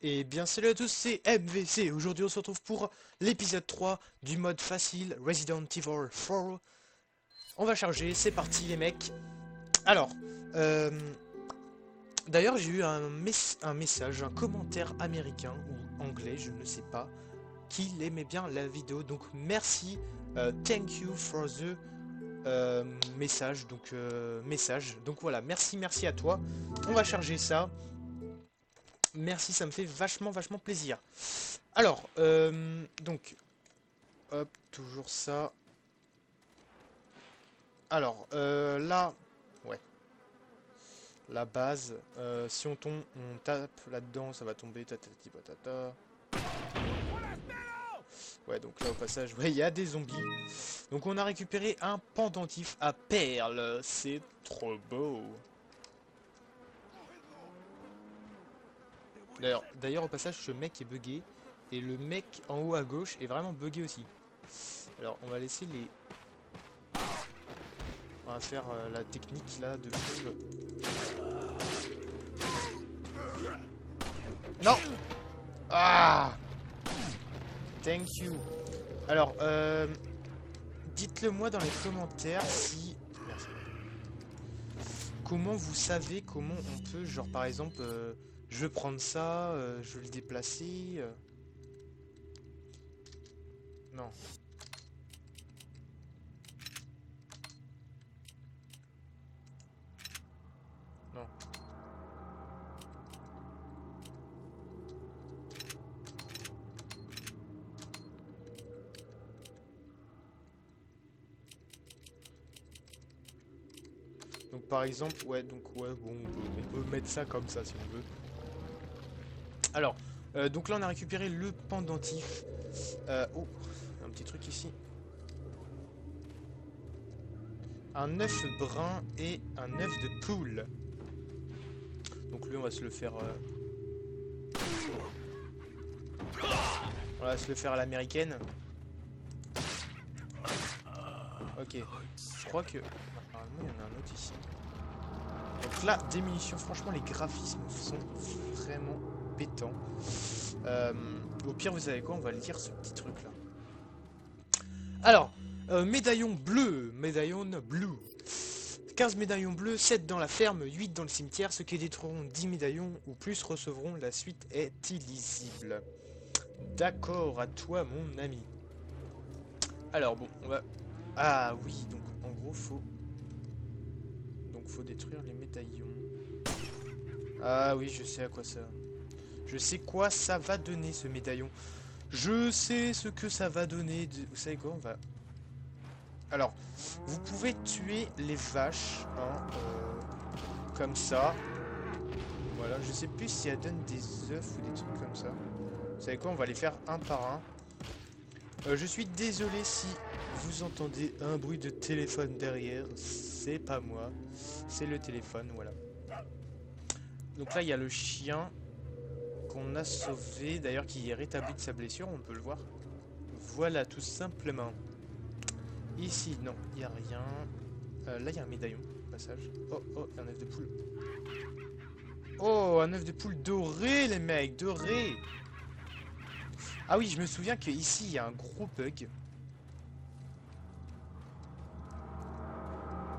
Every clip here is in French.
Et bien salut à tous, c'est MVC. Aujourd'hui on se retrouve pour l'épisode 3 du mode facile Resident Evil 4. On va charger, c'est parti les mecs. Alors, euh, d'ailleurs j'ai eu un message, un commentaire américain ou anglais, je ne sais pas, qu'il aimait bien la vidéo. Donc merci, thank you for the message. Message. Donc voilà, merci à toi. On va charger ça. Merci, ça me fait vachement plaisir. Alors, hop, toujours ça. Alors, là, ouais, la base, si on tombe, on tape là-dedans, ça va tomber, tatati patata. Ouais, donc là, au passage, ouais, il y a des zombies. Donc on a récupéré un pendentif à perles, c'est trop beau. D'ailleurs, au passage, ce mec est buggé, et le mec en haut à gauche est vraiment buggé aussi. Alors, on va laisser les... On va faire la technique, là, de fond. Non. Ah, thank you. Alors, dites-le moi dans les commentaires si... Merci. Comment vous savez comment on peut, genre par exemple, je veux prendre ça, je veux le déplacer. Non, non. Donc par exemple, ouais, donc ouais, bon, on peut mettre ça comme ça si on veut. Alors, donc là on a récupéré le pendentif. Oh, un petit truc ici. Un œuf brun et un œuf de poule. Donc lui on va se le faire... on va se le faire à l'américaine. Ok. Je crois que... Apparemment il y en a un autre ici. Donc là, des munitions, franchement les graphismes sont vraiment pétants. Au pire vous savez quoi, on va lire ce petit truc là. Alors, médaillon bleu, médaillon bleu. 15 médaillons bleus, 7 dans la ferme, 8 dans le cimetière. Ceux qui détruiront 10 médaillons ou plus recevront. La suite est illisible. D'accord, à toi mon ami. Alors bon, on va... Ah oui, donc en gros faut... Donc faut détruire les médaillons. Ah oui, je sais à quoi ça... Je sais quoi ça va donner ce médaillon. Je sais ce que ça va donner. Vous savez quoi, on va... Alors, vous pouvez tuer les vaches, hein, comme ça. Voilà, je sais plus si elles donnent des œufs ou des trucs comme ça. Vous savez quoi, on va les faire un par un. Je suis désolé si vous entendez un bruit de téléphone derrière. C'est pas moi, c'est le téléphone, voilà. Donc là, il y a le chien qu'on a sauvé, d'ailleurs qui est rétabli de sa blessure, on peut le voir. Voilà, tout simplement. Ici, non, il n'y a rien. Là, il y a un médaillon, au passage. Oh, oh, un œuf de poule. Oh, un œuf de poule doré, les mecs, doré. Ah oui, je me souviens qu'ici, il y a un gros bug.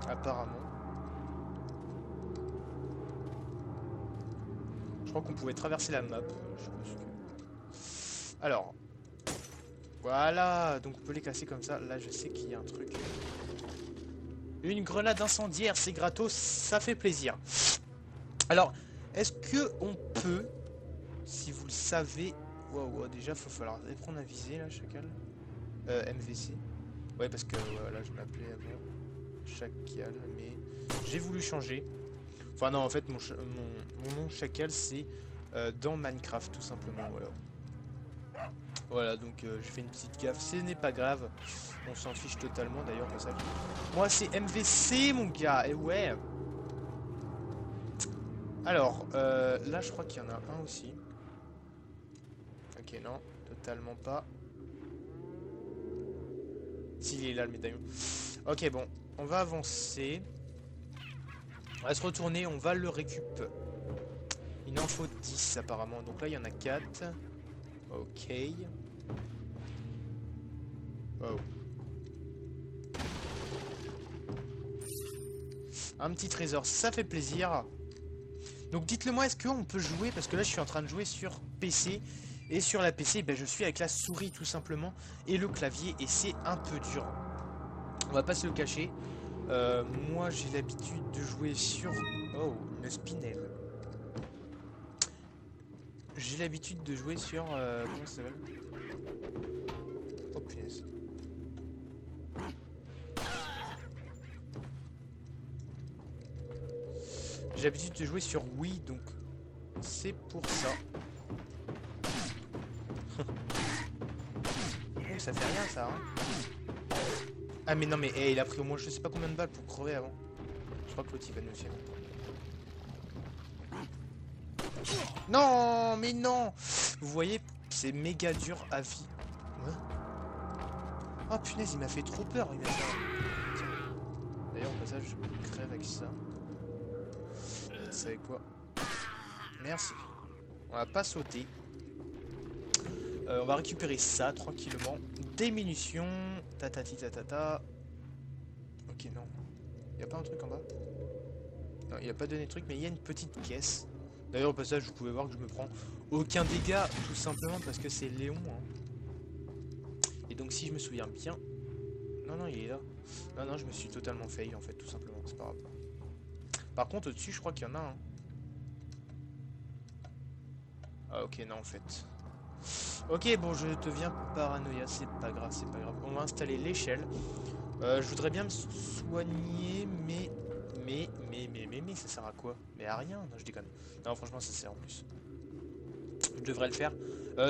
Apparemment. Je crois qu'on pouvait traverser la map. Je pense que... Alors. Voilà, donc on peut les casser comme ça. Là, je sais qu'il y a un truc. Une grenade incendiaire, c'est gratos, ça fait plaisir. Alors, est-ce que on peut, si vous le savez... Wow, déjà, faut falloir prendre un visée, là, chacal. MVC. Ouais, parce que, voilà, je m'appelais avant Chacal, mais j'ai voulu changer. Enfin, non, en fait, mon nom Chacal, c'est dans Minecraft, tout simplement, voilà. Voilà, donc je fais une petite gaffe, ce n'est pas grave. On s'en fiche totalement, d'ailleurs, pour ça. Moi, c'est MVC, mon gars, et ouais. Alors, là, je crois qu'il y en a un aussi. Ok, non, totalement pas. S'il est là, le médaillon. Ok, bon, on va avancer. On va se retourner, on va le récup. Il en faut 10 apparemment. Donc là, il y en a 4. Ok. Oh. Un petit trésor, ça fait plaisir. Donc dites-le moi, est-ce qu'on peut jouer? Parce que là, je suis en train de jouer sur PC. Et sur la PC, ben, je suis avec la souris tout simplement. Et le clavier. Et c'est un peu dur. On va pas se le cacher. Moi, j'ai l'habitude de jouer sur... Oh, une spinelle. J'ai l'habitude de jouer sur... comment ça s'appelle? Oh, punaise. J'ai l'habitude de jouer sur Wii, donc c'est pour ça. Oh, ça fait rien, ça, hein. Ah, mais non, mais hey, il a pris au moins je sais pas combien de balles pour crever avant. Je crois que l'autre, il va nous suivre. Non, mais non. Vous voyez, c'est méga dur à vie. Ouais. Oh punaise, il m'a fait trop peur. D'ailleurs, au passage, je crève avec ça. Vous savez quoi? Merci. On va pas sauter. On va récupérer ça tranquillement. Des munitions. Tatati tatata. Ok, non. Il y a pas un truc en bas? Non, il a pas donné de truc, mais il y a une petite caisse. D'ailleurs, au passage, vous pouvez voir que je me prends aucun dégât, tout simplement parce que c'est Léon. Hein. Et donc, si je me souviens bien... Non, non, il est là. Non, non, je me suis totalement fail, en fait, tout simplement. C'est pas grave. Par contre, au-dessus, je crois qu'il y en a un. Ah, ok, non, en fait. Ok, bon, je deviens paranoïa. C'est pas grave, c'est pas grave. On va installer l'échelle. Je voudrais bien me soigner, mais ça sert à quoi? Mais à rien, non, je déconne. Non, franchement, ça sert en plus. Je devrais le faire.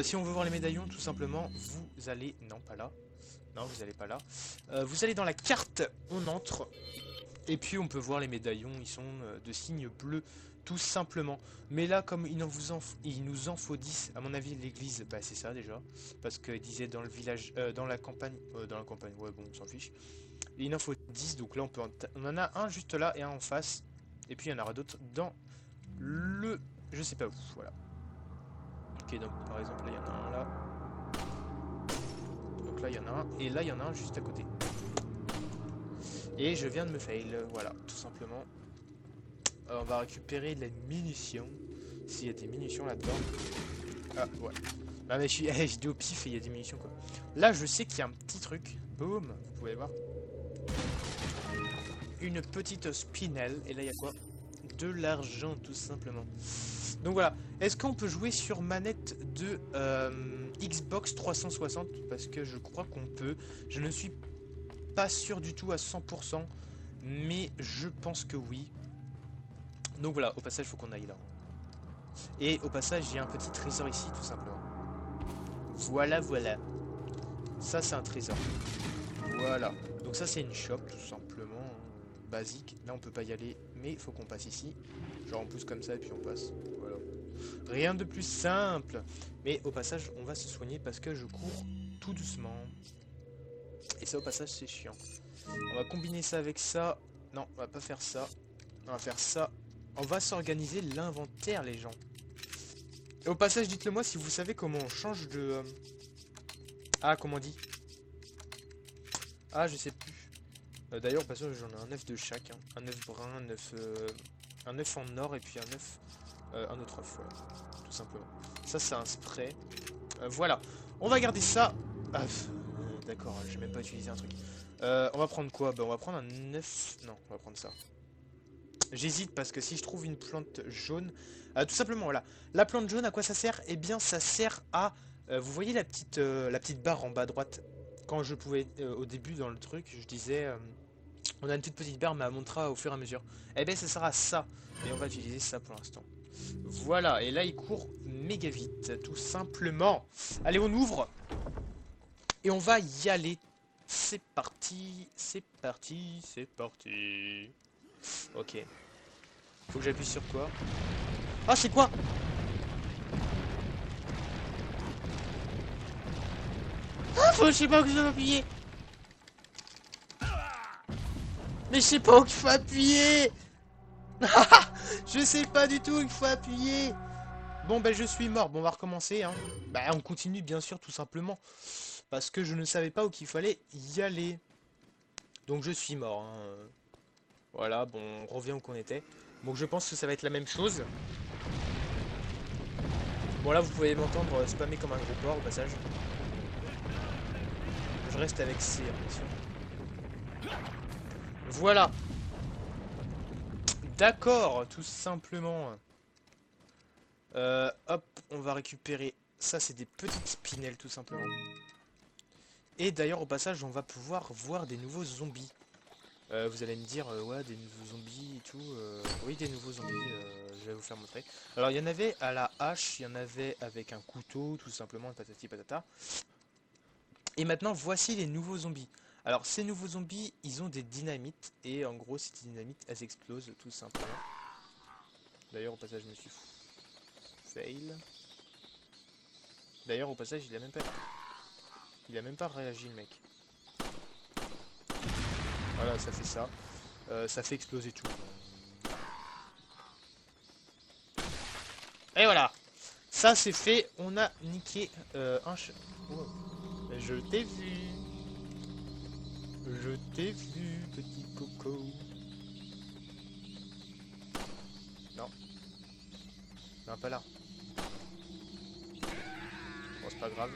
Si on veut voir les médaillons, tout simplement, vous allez... Non, pas là. Non, vous allez pas là. Vous allez dans la carte, on entre. Et puis, on peut voir les médaillons. Ils sont de signes bleus, tout simplement. Mais là, comme il nous en faut 10, à mon avis, l'église, bah, c'est ça déjà. Parce qu'il disait dans le village... dans la campagne... ouais, bon, on s'en fiche. Et il en faut 10, donc là, on en a un juste là et un en face. Et puis, il y en aura d'autres dans le... Je sais pas où, voilà. Ok, donc par exemple, là, il y en a un là. Donc là, il y en a un. Et là, il y en a un juste à côté. Et je viens de me fail, voilà, tout simplement. On va récupérer de la munition. S'il y a des munitions là-dedans. Ah, ouais. Bah, mais je dis au pif et il y a des munitions, quoi. Là, je sais qu'il y a un petit truc. Boum, vous pouvez voir. Une petite spinelle. Et là, il y a quoi? De l'argent, tout simplement. Donc voilà. Est-ce qu'on peut jouer sur manette de Xbox 360? Parce que je crois qu'on peut. Je ne suis pas sûr du tout à 100%. Mais je pense que oui. Donc voilà. Au passage, il faut qu'on aille là. Et au passage, il y a un petit trésor ici, tout simplement. Voilà, voilà. Ça, c'est un trésor. Voilà. Donc ça, c'est une shop, tout simplement. Basique. Là, on peut pas y aller, mais il faut qu'on passe ici. Genre, on pousse comme ça et puis on passe. Voilà. Rien de plus simple. Mais au passage, on va se soigner parce que je cours tout doucement. Et ça, au passage, c'est chiant. On va combiner ça avec ça. Non, on va pas faire ça. On va faire ça. On va s'organiser l'inventaire, les gens. Et au passage, dites-le moi si vous savez comment on change de... Ah, comment on dit? Ah, je sais plus. D'ailleurs, au passage, j'en ai un œuf de chaque. Hein. Un œuf brun, un œuf en or et puis un œuf... un autre œuf, voilà. Tout simplement. Ça, c'est un spray. Voilà. On va garder ça. Ah, d'accord, j'ai même pas utilisé un truc. On va prendre quoi? Bah, on va prendre un œuf... Non, on va prendre ça. J'hésite parce que si je trouve une plante jaune... tout simplement, voilà. La plante jaune, à quoi ça sert? Eh bien, ça sert à... vous voyez la petite barre en bas à droite? Quand je pouvais, au début dans le truc, je disais... on a une toute petite barre, mais elle montera au fur et à mesure. Eh bien, ça sert à ça. Et on va utiliser ça pour l'instant. Voilà, et là, il court méga vite, tout simplement. Allez, on ouvre. Et on va y aller. C'est parti, c'est parti, c'est parti. Ok. Faut que j'appuie sur quoi? Ah, c'est quoi? Ah, je sais pas où je dois appuyer. Mais je sais pas où il faut appuyer. Je sais pas du tout où il faut appuyer. Bon, ben je suis mort. Bon, on va recommencer, hein. Bah, on continue, bien sûr, tout simplement. Parce que je ne savais pas où qu'il fallait y aller. Donc, je suis mort, hein. Voilà, bon, on revient où qu'on était. Donc, je pense que ça va être la même chose. Bon, là, vous pouvez m'entendre spammer comme un gros porc, au passage. Je reste avec C, hein, bien sûr. Voilà. D'accord, tout simplement. Hop, on va récupérer... Ça, c'est des petites spinelles, tout simplement. Et d'ailleurs, au passage, on va pouvoir voir des nouveaux zombies. Vous allez me dire, ouais, des nouveaux zombies et tout. Oui, des nouveaux zombies, je vais vous faire montrer. Alors, il y en avait à la hache, il y en avait avec un couteau, tout simplement, patati patata. Et maintenant, voici les nouveaux zombies. Alors, ces nouveaux zombies, ils ont des dynamites. Et en gros, ces dynamites, elles explosent, tout simplement. D'ailleurs, au passage, je me suis fail. D'ailleurs, au passage, il a même pas réagi, le mec. Voilà, ça fait ça. Ça fait exploser tout. Et voilà. Ça, c'est fait. On a niqué un ch... Wow. Je t'ai vu. Je t'ai vu, petit coco. Non. Non, pas là. Bon, c'est pas grave.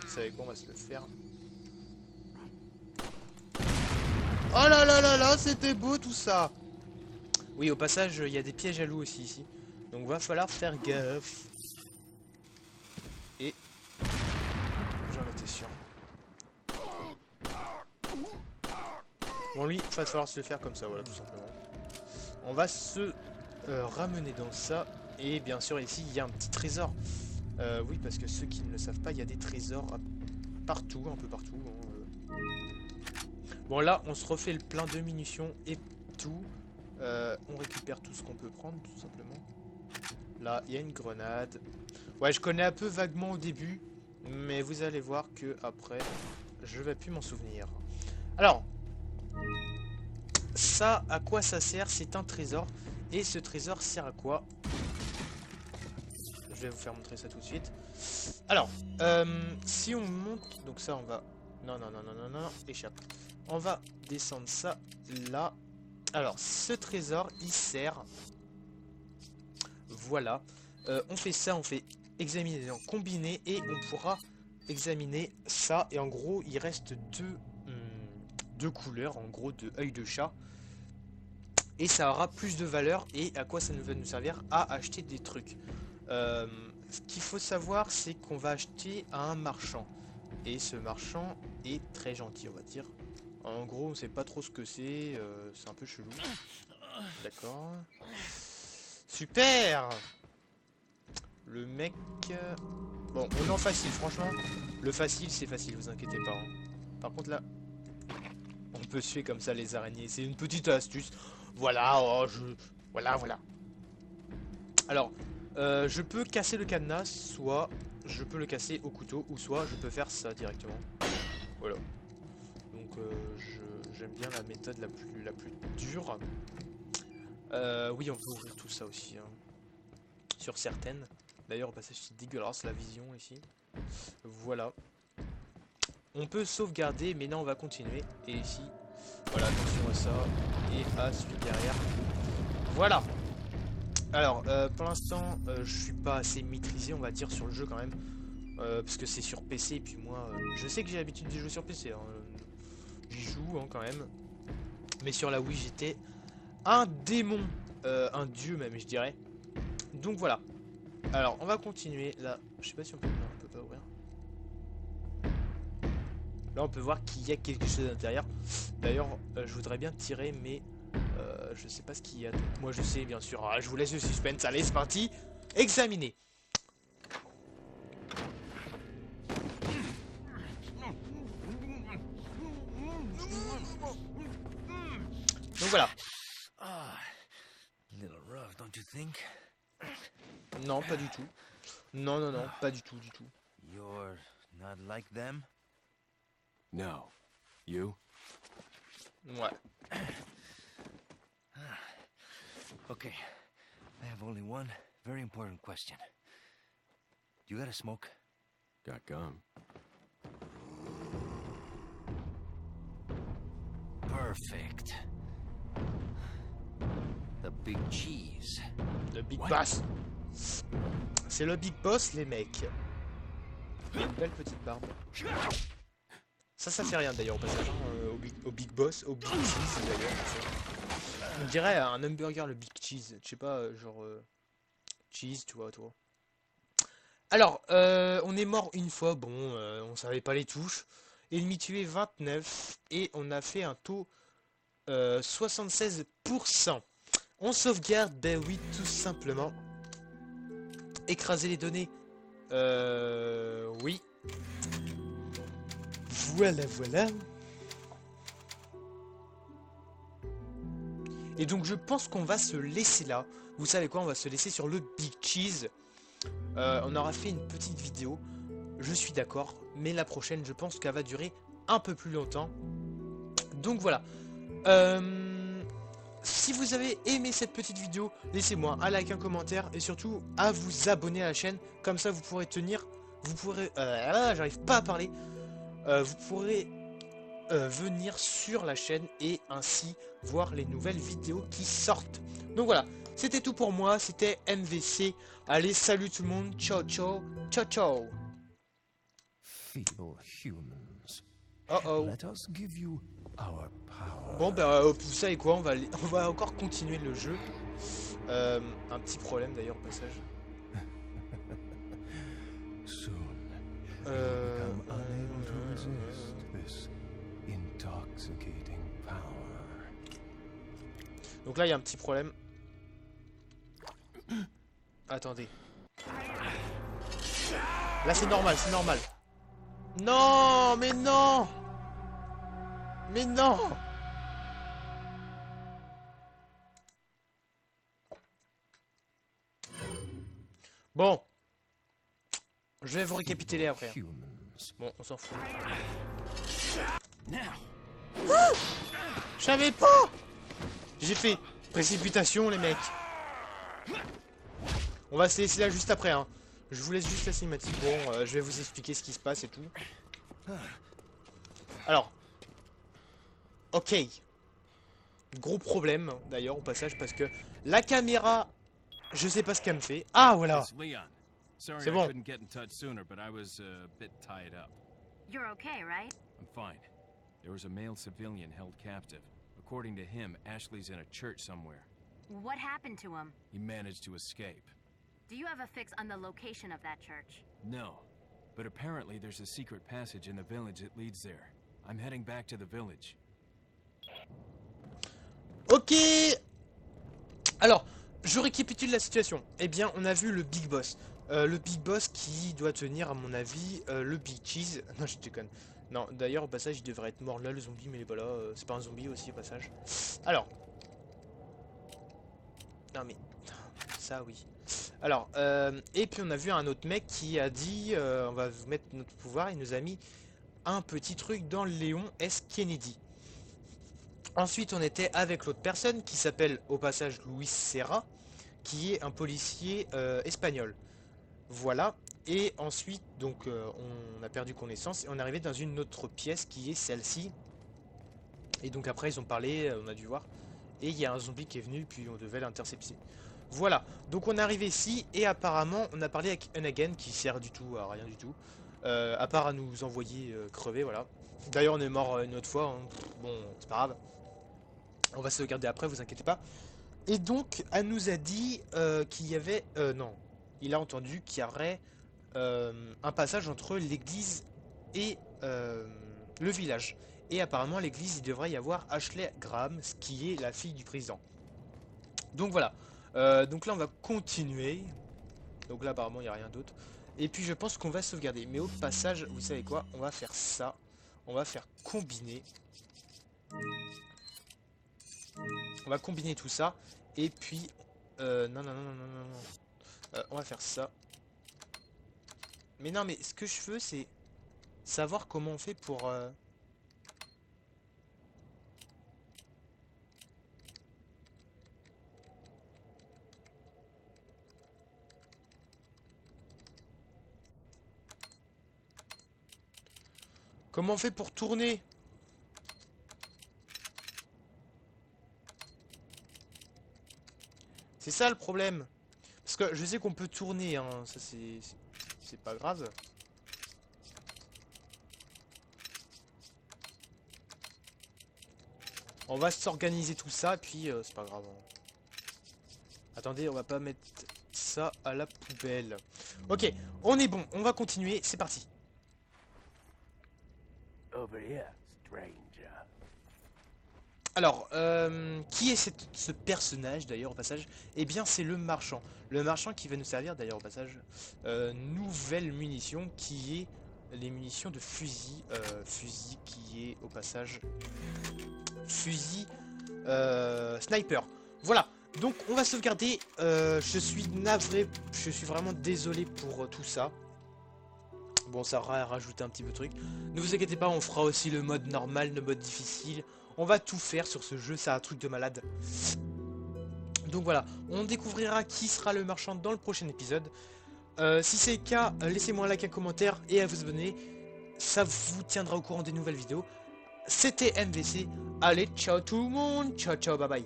Vous savez quoi, on va se le faire. Oh là là là là, c'était beau tout ça. Oui, au passage, il y a des pièges à loups aussi ici. Donc va falloir faire gaffe. Et j'en étais sûr. Bon, lui, il va falloir se le faire comme ça, voilà, tout simplement. On va se ramener dans ça. Et bien sûr, ici, il y a un petit trésor. Oui, parce que ceux qui ne le savent pas, il y a des trésors partout, un peu partout, hein. Bon, là, on se refait le plein de munitions et tout. On récupère tout ce qu'on peut prendre, tout simplement. Là, il y a une grenade. Ouais, je connais un peu vaguement au début, mais vous allez voir que après, je vais plus m'en souvenir. Alors, ça, à quoi ça sert? C'est un trésor. Et ce trésor sert à quoi? Je vais vous faire montrer ça tout de suite. Alors, si on monte... Donc ça, on va... Non, non, non, non, non, non, échappe. On va descendre ça là. Alors, ce trésor, il sert... Voilà. On fait ça, on fait examiner en combiné et on pourra examiner ça. Et en gros, il reste deux couleurs, en gros, de œil de chat. Et ça aura plus de valeur. Et à quoi ça va nous servir? À acheter des trucs. Ce qu'il faut savoir, c'est qu'on va acheter à un marchand. Et ce marchand est très gentil, on va dire. En gros, on sait pas trop ce que c'est un peu chelou. D'accord. Super. Le mec... Bon, on est en facile, franchement. Le facile, c'est facile, vous inquiétez pas, hein. Par contre, là, on peut suer comme ça les araignées. C'est une petite astuce. Voilà, oh, Voilà, voilà. Alors, je peux casser le cadenas, soit je peux le casser au couteau, ou soit je peux faire ça directement. Voilà. Donc, j'aime bien la méthode la plus dure. Oui, on peut ouvrir tout ça aussi, hein, sur certaines. D'ailleurs, au passage, c'est dégueulasse la vision ici. Voilà. On peut sauvegarder, mais non, on va continuer. Et ici, voilà, attention à ça. Et à celui derrière. Voilà. Alors, pour l'instant, je suis pas assez maîtrisé, on va dire, sur le jeu quand même. Parce que c'est sur PC, et puis moi, je sais que j'ai l'habitude de jouer sur PC, hein. J'y joue, hein, quand même. Mais sur la Wii, j'étais un démon. Un dieu même, je dirais. Donc voilà. Alors, on va continuer. Là, je sais pas si on peut... Non, on peut pas ouvrir. Là, on peut voir qu'il y a quelque chose à l'intérieur. D'ailleurs, je voudrais bien tirer, mais je sais pas ce qu'il y a. Donc, moi, je sais, bien sûr. Ah, je vous laisse le suspense. Allez, c'est parti. Examiner. Donc voilà. Ah, little rough, don't you think? Non, pas du tout. Non, non, non, pas du tout, du tout. You're not like them? No. You? Ouais. Okay, I have only one very important question. You got a smoke? Got gum. Perfect. The big cheese. Le Big What? Boss. C'est le Big Boss, les mecs. Il a une belle petite barbe. Ça fait rien d'ailleurs au passage, hein, au Big Boss, au Big Cheese d'ailleurs. On dirait un hamburger, le Big Cheese. Je sais pas, genre cheese, tu vois, toi. Alors, on est mort une fois, bon, on savait pas les touches. Ennemi tué 29 et on a fait un taux 76%. On sauvegarde, ben oui, tout simplement. Écraser les données. Oui. Voilà. Et donc je pense qu'on va se laisser là. Vous savez quoi, on va se laisser sur le Big Cheese. On aura fait une petite vidéo. Je suis d'accord. Mais la prochaine, je pense qu'elle va durer un peu plus longtemps. Donc voilà. Si vous avez aimé cette petite vidéo, laissez-moi un like, un commentaire et surtout à vous abonner à la chaîne. Comme ça, vous pourrez tenir. Vous pourrez. J'arrive pas à parler. Vous pourrez venir sur la chaîne et ainsi voir les nouvelles vidéos qui sortent. Donc voilà, c'était tout pour moi. C'était MVC. Allez, salut tout le monde. Ciao, ciao. Ciao, ciao. Feeble humans. Oh oh. Let us give you our power. Bon, bah, vous savez quoi, on va encore continuer le jeu. Un petit problème d'ailleurs au passage. Soon, Euh, become unable to resist this intoxicating power. Donc là, il y a un petit problème. Attendez. Là, c'est normal, c'est normal. Non, mais non. Mais non. Bon. Je vais vous récapituler après. Humans. Bon, on s'en fout. Now. Je savais pas. J'ai fait précipitation, les mecs. On va se laisser là juste après, hein. Je vous laisse juste la cinématique. Bon, je vais vous expliquer ce qui se passe et tout. Alors. Ok. Gros problème, d'ailleurs, au passage, parce que la caméra, je sais pas ce qu'elle me fait. Ah, voilà. It's Leon. Sorry C'est I bon. couldn't get in touch sooner, but I was a bit tied up. You're okay, right? I'm fine. There was a male civilian held captive. According to him, Ashley's in a church somewhere. What happened to him? He managed to escape. Do you have a fix on the location of that church? No, but apparently there's a secret passage in the village that leads there. I'm heading back to the village. Ok. Alors, je récapitule la situation. Eh bien, on a vu le Big Boss. Le Big Boss qui doit tenir, à mon avis, le Big Cheese. Non, je déconne. Non, d'ailleurs, au passage, il devrait être mort là, le zombie, mais il est pas là. C'est pas un zombie aussi, au passage. Alors. Non, mais. Ça, oui. Alors, et puis on a vu un autre mec qui a dit on va vous mettre notre pouvoir. Il nous a mis un petit truc dans le Léon S. Kennedy. Ensuite, on était avec l'autre personne qui s'appelle au passage Luis Serra, qui est un policier espagnol. Voilà. Et ensuite, donc, on a perdu connaissance et on est arrivé dans une autre pièce qui est celle-ci. Et donc après, ils ont parlé, on a dû voir. Et il y a un zombie qui est venu, puis on devait l'intercepter. Voilà. Donc on est arrivé ici et apparemment, on a parlé avec Unagain qui sert du tout à rien du tout. À part à nous envoyer crever, voilà. D'ailleurs, on est mort une autre fois. Hein. Bon, c'est pas grave. On va se le garder après, vous inquiétez pas. Et donc, elle nous a dit qu'il y avait... non, il a entendu qu'il y aurait un passage entre l'église et le village. Et apparemment, l'église, il devrait y avoir Ashley Graham, qui est la fille du président. Donc voilà. Donc là, on va continuer. Donc là, apparemment, il n'y a rien d'autre. Et puis, je pense qu'on va sauvegarder. Mais au passage, vous savez quoi? On va faire ça. On va faire combiner. On va combiner tout ça. Et puis... non. On va faire ça. Mais non, mais ce que je veux, c'est savoir comment on fait pour... Comment on fait pour tourner? C'est ça le problème. Parce que je sais qu'on peut tourner, hein. Ça c'est pas grave. On va s'organiser tout ça, puis c'est pas grave. Hein. Attendez, on va pas mettre ça à la poubelle. Ok, on est bon, on va continuer, c'est parti. Over here, stranger. Alors, qui est ce personnage d'ailleurs au passage? Eh bien c'est le marchand. Le marchand qui va nous servir d'ailleurs au passage. Nouvelle munition qui est les munitions de fusil. Fusil qui est au passage... Fusil sniper. Voilà. Donc on va sauvegarder. Je suis navré. Je suis vraiment désolé pour tout ça. Bon, ça va rajouter un petit peu de truc. Ne vous inquiétez pas, on fera aussi le mode normal, le mode difficile. On va tout faire sur ce jeu, c'est un truc de malade. Donc voilà, on découvrira qui sera le marchand dans le prochain épisode. Si c'est le cas, laissez-moi un like, un commentaire et à vous abonner. Ça vous tiendra au courant des nouvelles vidéos. C'était MVC. Allez, ciao tout le monde. Ciao, ciao, bye bye.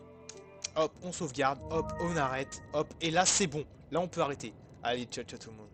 Hop, on sauvegarde. Hop, on arrête. Hop, et là c'est bon. Là on peut arrêter. Allez, ciao, ciao tout le monde.